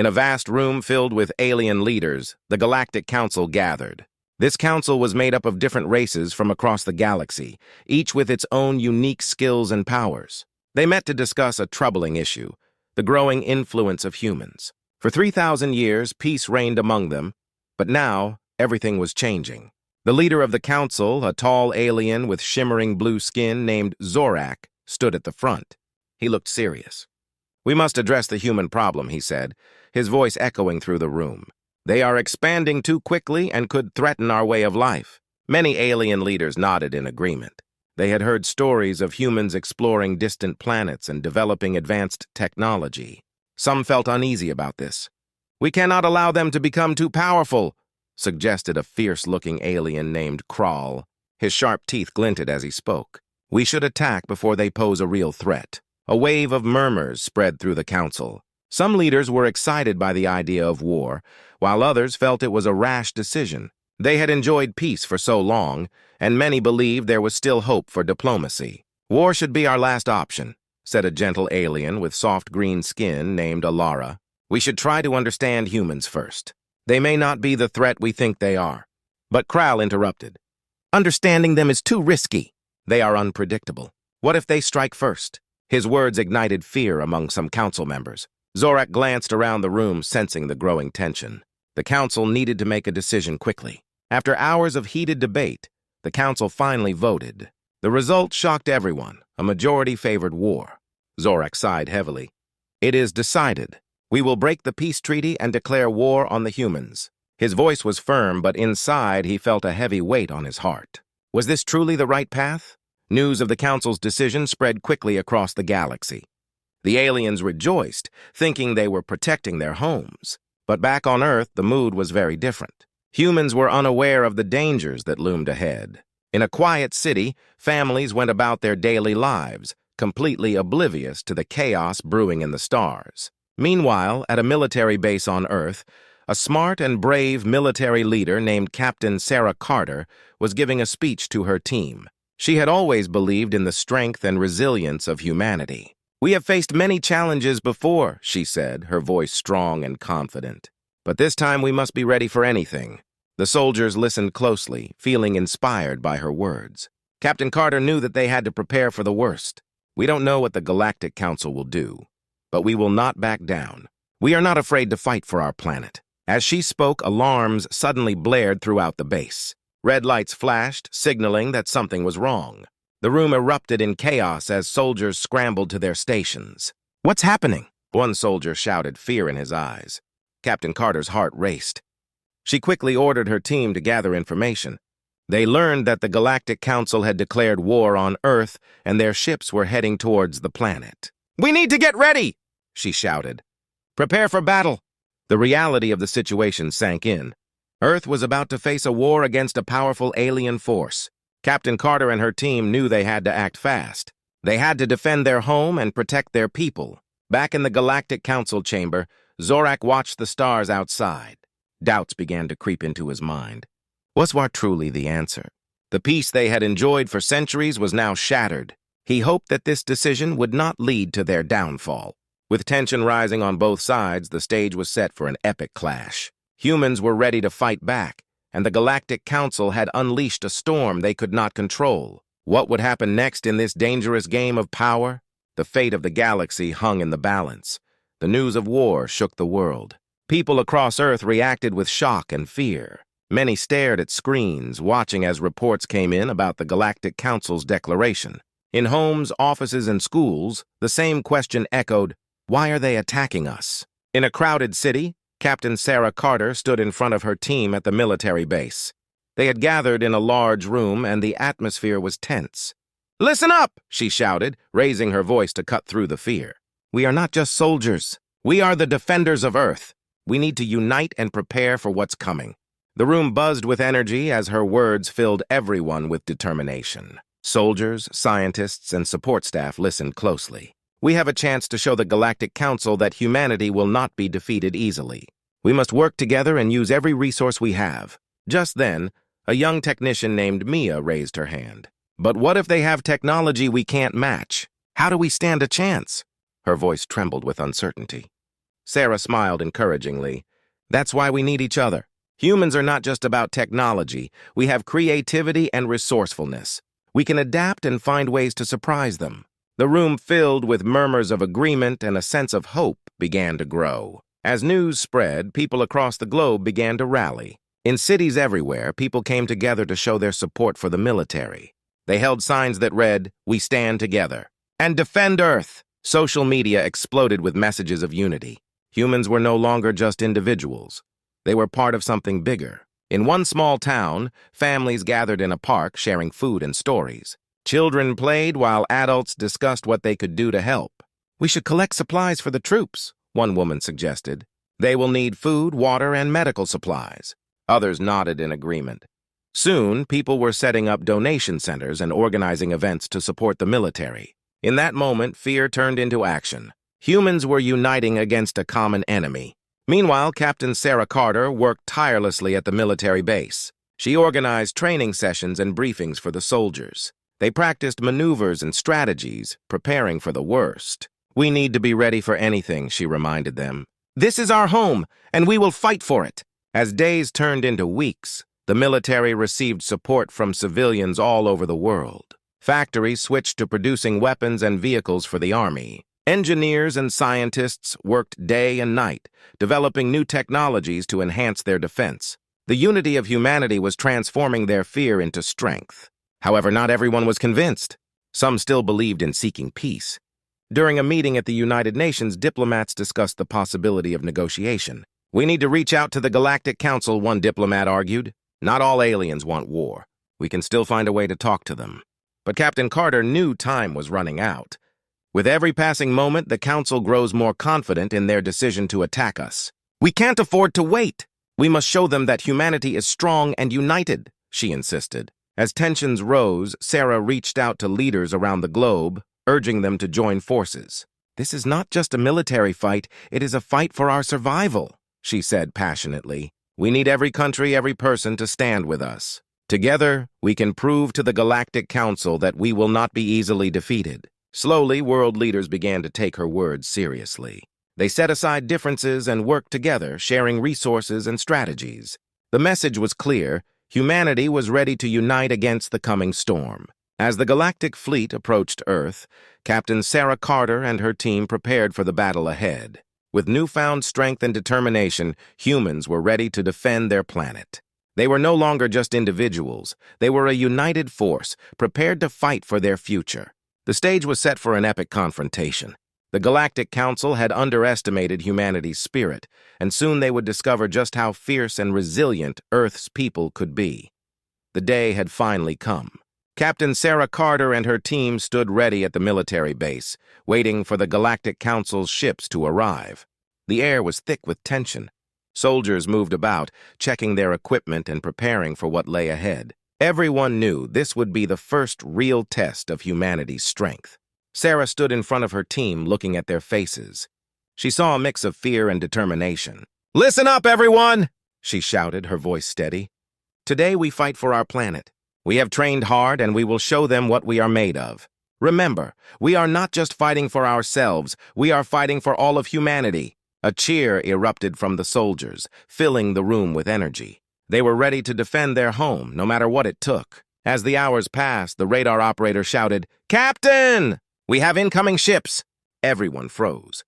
In a vast room filled with alien leaders, the Galactic Council gathered. This council was made up of different races from across the galaxy, each with its own unique skills and powers. They met to discuss a troubling issue, the growing influence of humans. For 3,000 years, peace reigned among them, but now everything was changing. The leader of the council, a tall alien with shimmering blue skin named Zorak, stood at the front. He looked serious. "We must address the human problem," he said, his voice echoing through the room. "They are expanding too quickly and could threaten our way of life." Many alien leaders nodded in agreement. They had heard stories of humans exploring distant planets and developing advanced technology. Some felt uneasy about this. "We cannot allow them to become too powerful," suggested a fierce-looking alien named Kral. His sharp teeth glinted as he spoke. "We should attack before they pose a real threat." A wave of murmurs spread through the council. Some leaders were excited by the idea of war, while others felt it was a rash decision. They had enjoyed peace for so long, and many believed there was still hope for diplomacy. "War should be our last option," said a gentle alien with soft green skin named Alara. "We should try to understand humans first. They may not be the threat we think they are." But Kral interrupted. "Understanding them is too risky. They are unpredictable. What if they strike first?" His words ignited fear among some council members. Zorak glanced around the room, sensing the growing tension. The council needed to make a decision quickly. After hours of heated debate, the council finally voted. The result shocked everyone. A majority favored war. Zorak sighed heavily. "It is decided. We will break the peace treaty and declare war on the humans." His voice was firm, but inside he felt a heavy weight on his heart. Was this truly the right path? News of the council's decision spread quickly across the galaxy. The aliens rejoiced, thinking they were protecting their homes. But back on Earth, the mood was very different. Humans were unaware of the dangers that loomed ahead. In a quiet city, families went about their daily lives, completely oblivious to the chaos brewing in the stars. Meanwhile, at a military base on Earth, a smart and brave military leader named Captain Sarah Carter was giving a speech to her team. She had always believed in the strength and resilience of humanity. "We have faced many challenges before," she said, her voice strong and confident. "But this time we must be ready for anything." The soldiers listened closely, feeling inspired by her words. Captain Carter knew that they had to prepare for the worst. "We don't know what the Galactic Council will do, but we will not back down. We are not afraid to fight for our planet." As she spoke, alarms suddenly blared throughout the base. Red lights flashed, signaling that something was wrong. The room erupted in chaos as soldiers scrambled to their stations. "What's happening?" one soldier shouted, fear in his eyes. Captain Carter's heart raced. She quickly ordered her team to gather information. They learned that the Galactic Council had declared war on Earth and their ships were heading towards the planet. "We need to get ready!" she shouted. "Prepare for battle." The reality of the situation sank in. Earth was about to face a war against a powerful alien force. Captain Carter and her team knew they had to act fast. They had to defend their home and protect their people. Back in the Galactic Council chamber, Zorak watched the stars outside. Doubts began to creep into his mind. Was war truly the answer? The peace they had enjoyed for centuries was now shattered. He hoped that this decision would not lead to their downfall. With tension rising on both sides, the stage was set for an epic clash. Humans were ready to fight back, and the Galactic Council had unleashed a storm they could not control. What would happen next in this dangerous game of power? The fate of the galaxy hung in the balance. The news of war shook the world. People across Earth reacted with shock and fear. Many stared at screens, watching as reports came in about the Galactic Council's declaration. In homes, offices, and schools, the same question echoed, why are they attacking us? In a crowded city, Captain Sarah Carter stood in front of her team at the military base. They had gathered in a large room, and the atmosphere was tense. "Listen up!" she shouted, raising her voice to cut through the fear. "We are not just soldiers. We are the defenders of Earth. We need to unite and prepare for what's coming." The room buzzed with energy as her words filled everyone with determination. Soldiers, scientists, and support staff listened closely. "We have a chance to show the Galactic Council that humanity will not be defeated easily. We must work together and use every resource we have." Just then, a young technician named Mia raised her hand. "But what if they have technology we can't match? How do we stand a chance?" Her voice trembled with uncertainty. Sarah smiled encouragingly. That's why we need each other. Humans are not just about technology. We have creativity and resourcefulness. We can adapt and find ways to surprise them. The room filled with murmurs of agreement and a sense of hope began to grow. As news spread, people across the globe began to rally. In cities everywhere, people came together to show their support for the military. They held signs that read, "We stand together," and "Defend Earth." Social media exploded with messages of unity. Humans were no longer just individuals. They were part of something bigger. In one small town, families gathered in a park sharing food and stories. Children played while adults discussed what they could do to help. "We should collect supplies for the troops," one woman suggested. "They will need food, water, and medical supplies." Others nodded in agreement. Soon, people were setting up donation centers and organizing events to support the military. In that moment, fear turned into action. Humans were uniting against a common enemy. Meanwhile, Captain Sarah Carter worked tirelessly at the military base. She organized training sessions and briefings for the soldiers. They practiced maneuvers and strategies, preparing for the worst. "We need to be ready for anything," she reminded them. "This is our home, and we will fight for it." As days turned into weeks, the military received support from civilians all over the world. Factories switched to producing weapons and vehicles for the army. Engineers and scientists worked day and night, developing new technologies to enhance their defense. The unity of humanity was transforming their fear into strength. However, not everyone was convinced. Some still believed in seeking peace. During a meeting at the United Nations, diplomats discussed the possibility of negotiation. "We need to reach out to the Galactic Council," one diplomat argued. "Not all aliens want war. We can still find a way to talk to them." But Captain Carter knew time was running out. "With every passing moment, the Council grows more confident in their decision to attack us. We can't afford to wait. We must show them that humanity is strong and united," she insisted. As tensions rose, Sarah reached out to leaders around the globe, urging them to join forces. "This is not just a military fight, it is a fight for our survival," she said passionately. "We need every country, every person to stand with us. Together, we can prove to the Galactic Council that we will not be easily defeated." Slowly, world leaders began to take her words seriously. They set aside differences and worked together, sharing resources and strategies. The message was clear: humanity was ready to unite against the coming storm. As the Galactic Fleet approached Earth, Captain Sarah Carter and her team prepared for the battle ahead. With newfound strength and determination, humans were ready to defend their planet. They were no longer just individuals. They were a united force, prepared to fight for their future. The stage was set for an epic confrontation. The Galactic Council had underestimated humanity's spirit, and soon they would discover just how fierce and resilient Earth's people could be. The day had finally come. Captain Sarah Carter and her team stood ready at the military base, waiting for the Galactic Council's ships to arrive. The air was thick with tension. Soldiers moved about, checking their equipment and preparing for what lay ahead. Everyone knew this would be the first real test of humanity's strength. Sarah stood in front of her team, looking at their faces. She saw a mix of fear and determination. "Listen up, everyone!" she shouted, her voice steady. "Today we fight for our planet. We have trained hard, and we will show them what we are made of. Remember, we are not just fighting for ourselves, we are fighting for all of humanity." A cheer erupted from the soldiers, filling the room with energy. They were ready to defend their home, no matter what it took. As the hours passed, the radar operator shouted, "Captain! We have incoming ships!" Everyone froze.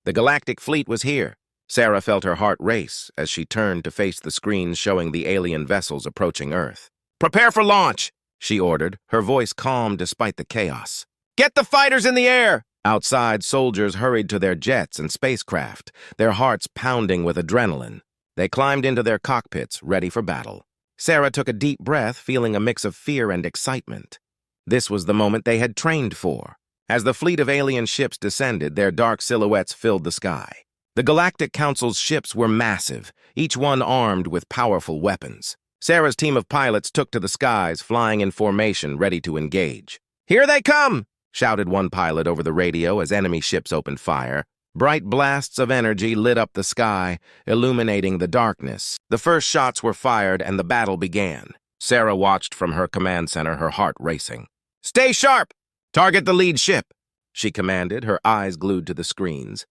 The Galactic Fleet was here. Sarah felt her heart race as she turned to face the screens showing the alien vessels approaching Earth. "Prepare for launch," she ordered, her voice calm despite the chaos. "Get the fighters in the air!" Outside, soldiers hurried to their jets and spacecraft, their hearts pounding with adrenaline. They climbed into their cockpits, ready for battle. Sarah took a deep breath, feeling a mix of fear and excitement. This was the moment they had trained for. As the fleet of alien ships descended, their dark silhouettes filled the sky. The Galactic Council's ships were massive, each one armed with powerful weapons. Sarah's team of pilots took to the skies, flying in formation, ready to engage. "Here they come!" shouted one pilot over the radio as enemy ships opened fire. Bright blasts of energy lit up the sky, illuminating the darkness. The first shots were fired and the battle began. Sarah watched from her command center, her heart racing. "Stay sharp! Target the lead ship," she commanded, her eyes glued to the screens.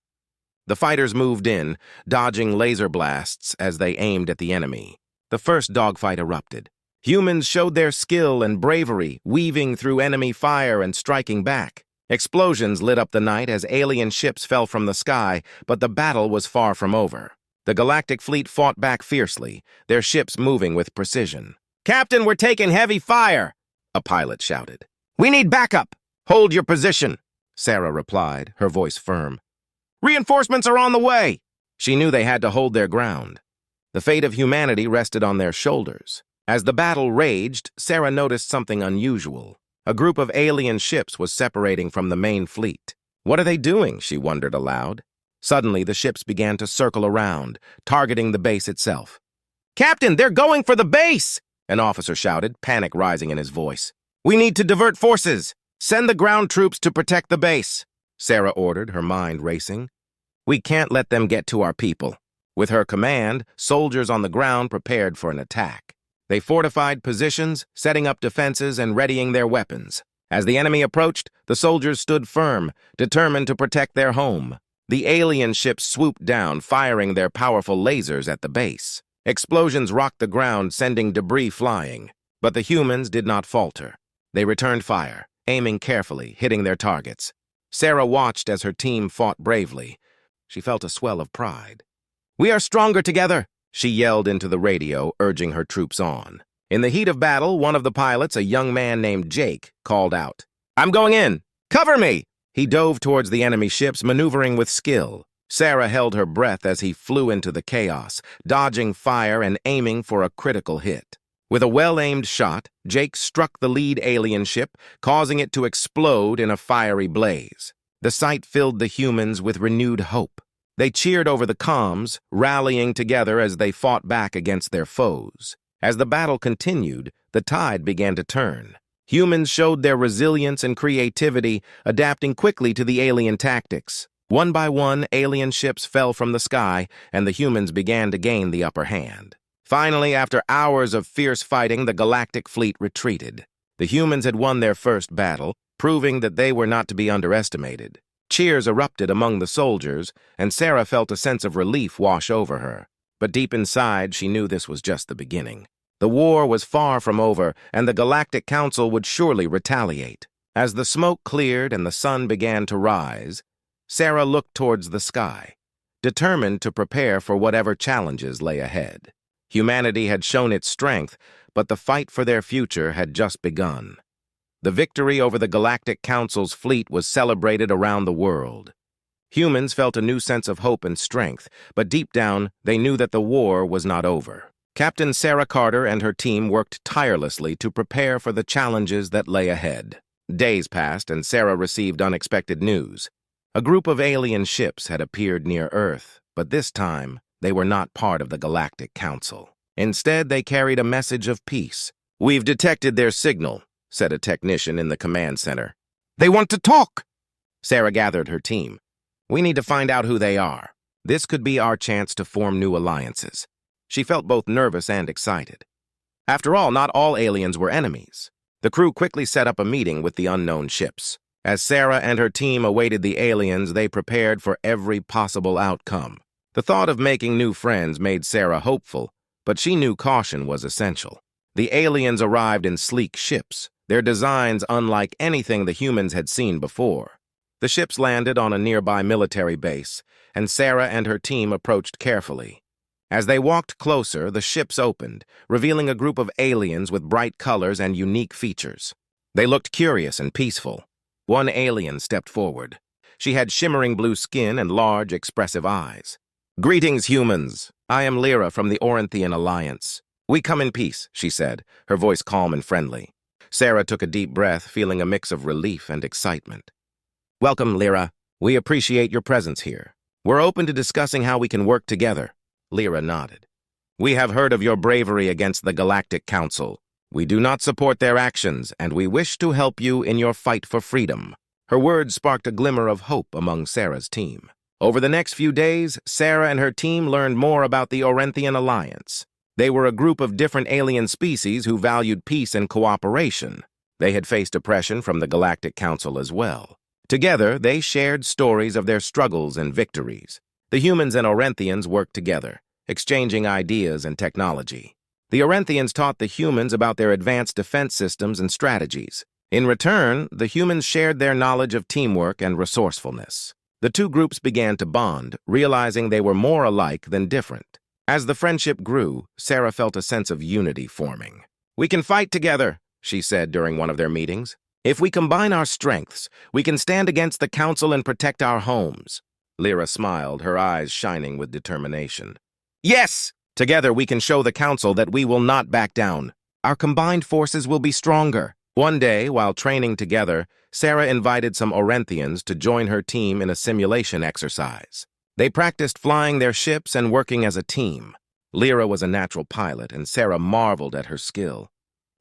The fighters moved in, dodging laser blasts as they aimed at the enemy. The first dogfight erupted. Humans showed their skill and bravery, weaving through enemy fire and striking back. Explosions lit up the night as alien ships fell from the sky, but the battle was far from over. The Galactic Fleet fought back fiercely, their ships moving with precision. "Captain, we're taking heavy fire!" a pilot shouted. "We need backup! Hold your position!" Sarah replied, her voice firm. "Reinforcements are on the way!" She knew they had to hold their ground. The fate of humanity rested on their shoulders. As the battle raged, Sarah noticed something unusual. A group of alien ships was separating from the main fleet. "What are they doing?" she wondered aloud. Suddenly, the ships began to circle around, targeting the base itself. "Captain, they're going for the base!" an officer shouted, panic rising in his voice. "We need to divert forces. Send the ground troops to protect the base," Sarah ordered, her mind racing. "We can't let them get to our people." With her command, soldiers on the ground prepared for an attack. They fortified positions, setting up defenses and readying their weapons. As the enemy approached, the soldiers stood firm, determined to protect their home. The alien ships swooped down, firing their powerful lasers at the base. Explosions rocked the ground, sending debris flying. But the humans did not falter. They returned fire, aiming carefully, hitting their targets. Sarah watched as her team fought bravely. She felt a swell of pride. "We are stronger together," she yelled into the radio, urging her troops on. In the heat of battle, one of the pilots, a young man named Jake, called out, "I'm going in! Cover me!" He dove towards the enemy ships, maneuvering with skill. Sarah held her breath as he flew into the chaos, dodging fire and aiming for a critical hit. With a well-aimed shot, Jake struck the lead alien ship, causing it to explode in a fiery blaze. The sight filled the humans with renewed hope. They cheered over the comms, rallying together as they fought back against their foes. As the battle continued, the tide began to turn. Humans showed their resilience and creativity, adapting quickly to the alien tactics. One by one, alien ships fell from the sky, and the humans began to gain the upper hand. Finally, after hours of fierce fighting, the Galactic Fleet retreated. The humans had won their first battle, proving that they were not to be underestimated. Cheers erupted among the soldiers, and Sarah felt a sense of relief wash over her. But deep inside, she knew this was just the beginning. The war was far from over, and the Galactic Council would surely retaliate. As the smoke cleared and the sun began to rise, Sarah looked towards the sky, determined to prepare for whatever challenges lay ahead. Humanity had shown its strength, but the fight for their future had just begun. The victory over the Galactic Council's fleet was celebrated around the world. Humans felt a new sense of hope and strength, but deep down, they knew that the war was not over. Captain Sarah Carter and her team worked tirelessly to prepare for the challenges that lay ahead. Days passed, and Sarah received unexpected news. A group of alien ships had appeared near Earth, but this time, they were not part of the Galactic Council. Instead, they carried a message of peace. "We've detected their signal," said a technician in the command center. "They want to talk!" Sarah gathered her team. "We need to find out who they are. This could be our chance to form new alliances." She felt both nervous and excited. After all, not all aliens were enemies. The crew quickly set up a meeting with the unknown ships. As Sarah and her team awaited the aliens, they prepared for every possible outcome. The thought of making new friends made Sarah hopeful, but she knew caution was essential. The aliens arrived in sleek ships, their designs unlike anything the humans had seen before. The ships landed on a nearby military base, and Sarah and her team approached carefully. As they walked closer, the ships opened, revealing a group of aliens with bright colors and unique features. They looked curious and peaceful. One alien stepped forward. She had shimmering blue skin and large, expressive eyes. "Greetings, humans. I am Lyra from the Oranthian Alliance. We come in peace," she said, her voice calm and friendly. Sarah took a deep breath, feeling a mix of relief and excitement. "Welcome, Lyra. We appreciate your presence here. We're open to discussing how we can work together." Lyra nodded. "We have heard of your bravery against the Galactic Council. We do not support their actions, and we wish to help you in your fight for freedom." Her words sparked a glimmer of hope among Sarah's team. Over the next few days, Sarah and her team learned more about the Oranthian Alliance. They were a group of different alien species who valued peace and cooperation. They had faced oppression from the Galactic Council as well. Together, they shared stories of their struggles and victories. The humans and Orenthians worked together, exchanging ideas and technology. The Orenthians taught the humans about their advanced defense systems and strategies. In return, the humans shared their knowledge of teamwork and resourcefulness. The two groups began to bond, realizing they were more alike than different. As the friendship grew, Sarah felt a sense of unity forming. "We can fight together," she said during one of their meetings. "If we combine our strengths, we can stand against the council and protect our homes." Lyra smiled, her eyes shining with determination. "Yes! Together we can show the council that we will not back down. Our combined forces will be stronger." One day, while training together, Sarah invited some Orenthians to join her team in a simulation exercise. They practiced flying their ships and working as a team. Lyra was a natural pilot, and Sarah marveled at her skill.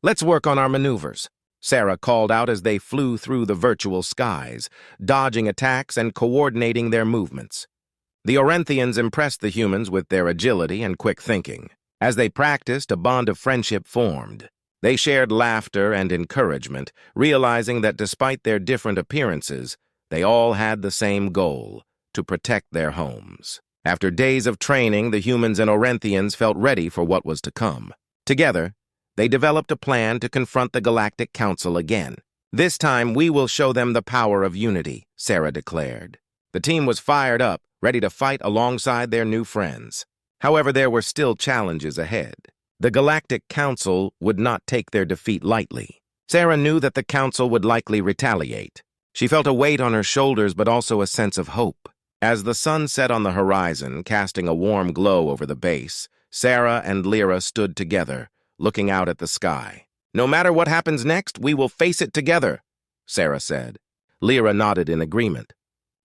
"Let's work on our maneuvers," Sarah called out as they flew through the virtual skies, dodging attacks and coordinating their movements. The Orenthians impressed the humans with their agility and quick thinking. As they practiced, a bond of friendship formed. They shared laughter and encouragement, realizing that despite their different appearances, they all had the same goal: to protect their homes. After days of training, the humans and Orenthians felt ready for what was to come. Together, they developed a plan to confront the Galactic Council again. "This time, we will show them the power of unity," Sarah declared. The team was fired up, ready to fight alongside their new friends. However, there were still challenges ahead. The Galactic Council would not take their defeat lightly. Sarah knew that the Council would likely retaliate. She felt a weight on her shoulders, but also a sense of hope. As the sun set on the horizon, casting a warm glow over the base, Sarah and Lyra stood together, looking out at the sky. "No matter what happens next, we will face it together," Sarah said. Lyra nodded in agreement.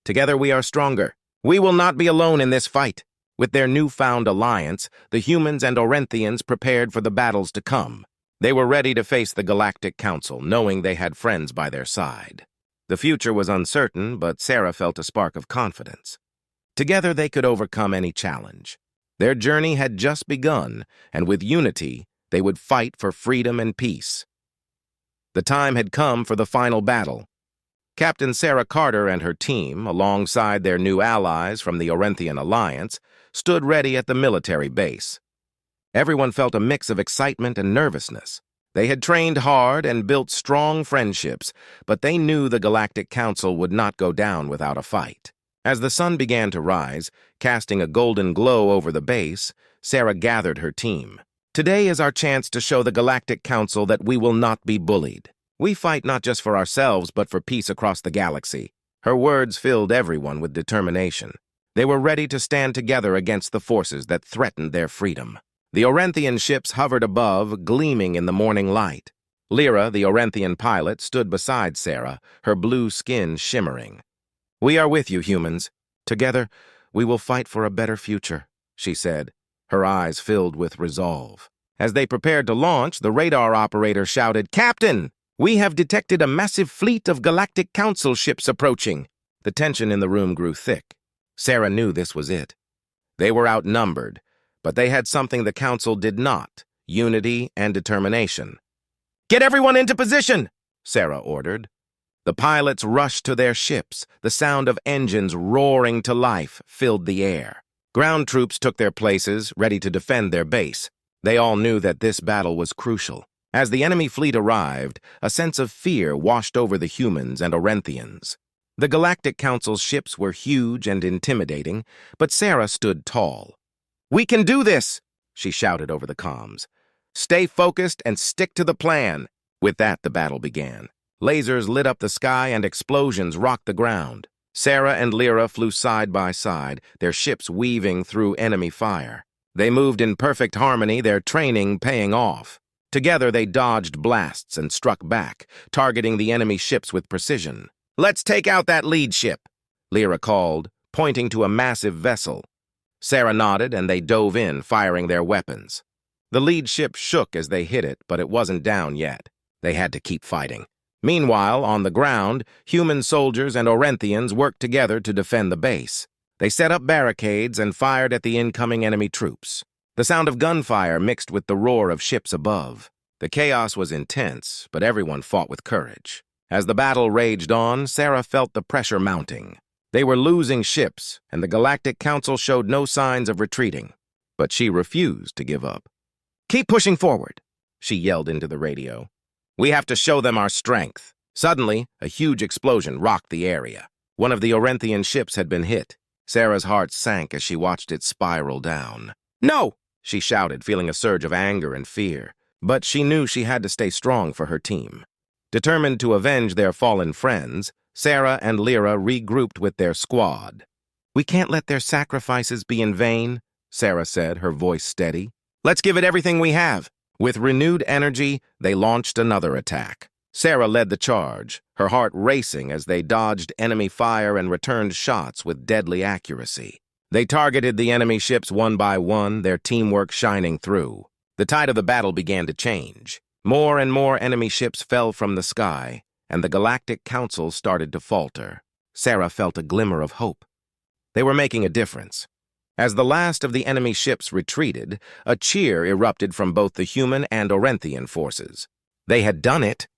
"Together we are stronger. We will not be alone in this fight." With their newfound alliance, the humans and Orenthians prepared for the battles to come. They were ready to face the Galactic Council, knowing they had friends by their side. The future was uncertain, but Sarah felt a spark of confidence. Together they could overcome any challenge. Their journey had just begun, and with unity, they would fight for freedom and peace. The time had come for the final battle. Captain Sarah Carter and her team, alongside their new allies from the Orenthian Alliance, stood ready at the military base. Everyone felt a mix of excitement and nervousness. They had trained hard and built strong friendships, but they knew the Galactic Council would not go down without a fight. As the sun began to rise, casting a golden glow over the base, Sarah gathered her team. "Today is our chance to show the Galactic Council that we will not be bullied. We fight not just for ourselves, but for peace across the galaxy." Her words filled everyone with determination. They were ready to stand together against the forces that threatened their freedom. The Orenthian ships hovered above, gleaming in the morning light. Lyra, the Orenthian pilot, stood beside Sarah, her blue skin shimmering. "We are with you, humans. Together, we will fight for a better future," she said, her eyes filled with resolve. As they prepared to launch, the radar operator shouted, "Captain! We have detected a massive fleet of Galactic Council ships approaching." The tension in the room grew thick. Sarah knew this was it. They were outnumbered, but they had something the Council did not: unity and determination. "Get everyone into position!" Sarah ordered. The pilots rushed to their ships. The sound of engines roaring to life filled the air. Ground troops took their places, ready to defend their base. They all knew that this battle was crucial. As the enemy fleet arrived, a sense of fear washed over the humans and Orenthians. The Galactic Council's ships were huge and intimidating, but Sarah stood tall. "We can do this!" she shouted over the comms. "Stay focused and stick to the plan." With that, the battle began. Lasers lit up the sky and explosions rocked the ground. Sarah and Lyra flew side by side, their ships weaving through enemy fire. They moved in perfect harmony, their training paying off. Together they dodged blasts and struck back, targeting the enemy ships with precision. "Let's take out that lead ship," Lyra called, pointing to a massive vessel. Sarah nodded, and they dove in, firing their weapons. The lead ship shook as they hit it, but it wasn't down yet. They had to keep fighting. Meanwhile, on the ground, human soldiers and Orenthians worked together to defend the base. They set up barricades and fired at the incoming enemy troops. The sound of gunfire mixed with the roar of ships above. The chaos was intense, but everyone fought with courage. As the battle raged on, Sarah felt the pressure mounting. They were losing ships, and the Galactic Council showed no signs of retreating. But she refused to give up. "Keep pushing forward," she yelled into the radio. "We have to show them our strength." Suddenly, a huge explosion rocked the area. One of the Orenthian ships had been hit. Sarah's heart sank as she watched it spiral down. "No!" she shouted, feeling a surge of anger and fear. But she knew she had to stay strong for her team. Determined to avenge their fallen friends, Sarah and Lyra regrouped with their squad. "We can't let their sacrifices be in vain," Sarah said, her voice steady. "Let's give it everything we have." With renewed energy, they launched another attack. Sarah led the charge, her heart racing as they dodged enemy fire and returned shots with deadly accuracy. They targeted the enemy ships one by one, their teamwork shining through. The tide of the battle began to change. More and more enemy ships fell from the sky, and the Galactic Council started to falter. Sarah felt a glimmer of hope. They were making a difference. As the last of the enemy ships retreated, a cheer erupted from both the human and Orenthian forces. They had done it.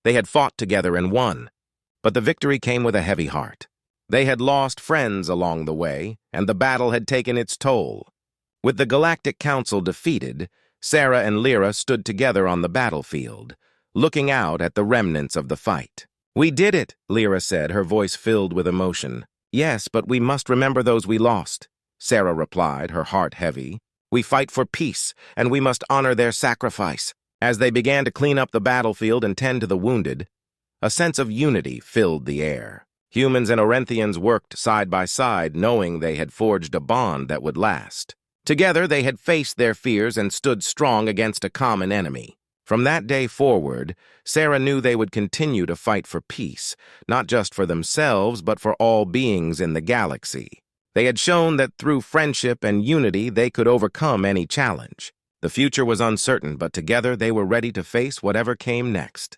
They had fought together and won. But the victory came with a heavy heart. They had lost friends along the way, and the battle had taken its toll. With the Galactic Council defeated, Sarah and Lyra stood together on the battlefield, looking out at the remnants of the fight. "We did it," Lyra said, her voice filled with emotion. "Yes, but we must remember those we lost," Sarah replied, her heart heavy. "We fight for peace, and we must honor their sacrifice." As they began to clean up the battlefield and tend to the wounded, a sense of unity filled the air. Humans and Orenthians worked side by side, knowing they had forged a bond that would last. Together, they had faced their fears and stood strong against a common enemy. From that day forward, Sarah knew they would continue to fight for peace, not just for themselves, but for all beings in the galaxy. They had shown that through friendship and unity, they could overcome any challenge. The future was uncertain, but together they were ready to face whatever came next.